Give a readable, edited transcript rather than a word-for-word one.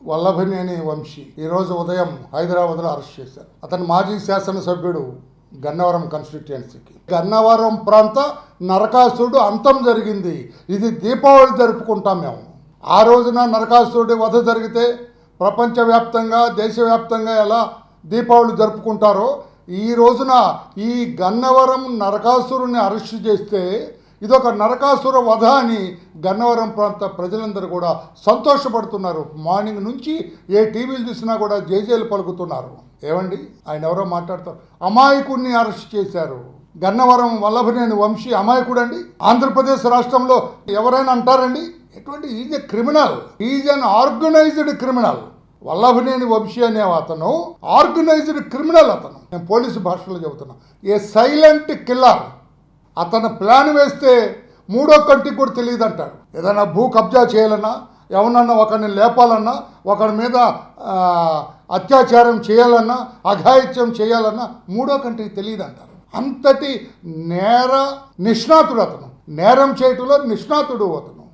వల్లభనేని వంశీ ఈరోజు ఉదయం హైదరాబాద్లో అరెస్ట్ చేశారు. అతను మాజీ శాసనసభ్యుడు గన్నవరం కాన్స్టిట్యుయెన్సీకి. గన్నవరం ప్రాంత నరకాసురుడు అంతం జరిగింది. ఇది దీపావళి జరుపుకుంటాం మేము. ఆ రోజున నరకాసురుడి వధ జరిగితే ప్రపంచవ్యాప్తంగా దేశవ్యాప్తంగా ఎలా దీపావళి జరుపుకుంటారో ఈ రోజున ఈ గన్నవరం నరకాసురుని అరెస్ట్ చేస్తే ఇదొక నరకాసుర వధ అని గన్నవరం ప్రాంత ప్రజలందరూ కూడా సంతోషపడుతున్నారు. మార్నింగ్ నుంచి ఏ టీవీలు చూసినా కూడా జేజేలు పలుకుతున్నారు. ఏమండి, ఆయన ఎవరో మాట్లాడతారు. అమాయకుడిని అరెస్ట్ చేశారు. గన్నవరం వల్లభనేని వంశీ అమాయకుడు అండి? ఆంధ్రప్రదేశ్ రాష్ట్రంలో ఎవరైనా అంటారండి? ఎటువంటి is a criminal, is an organized criminal. Vallabhaneni Vamsi అనే అతను ఆర్గనైజ్డ్ క్రిమినల్. అతను, నేను పోలీసు భాషలో చెబుతున్నా, ఏ సైలెంట్ కిల్లర్. అతను ప్లాన్ వేస్తే మూడో కంటికి కూడా తెలియదు అంటాడు. ఏదైనా భూ కబ్జా చేయాలన్నా, ఎవరన్నా ఒకరిని లేపాలన్నా, ఒకరి మీద అత్యాచారం చేయాలన్నా, అఘాయిత్యం చేయాలన్నా మూడో కంటికి తెలియదు అంటారు. అంతటి నేర నిష్ణాతుడు అతను. నేరం చేయటంలో నిష్ణాతుడు అతను.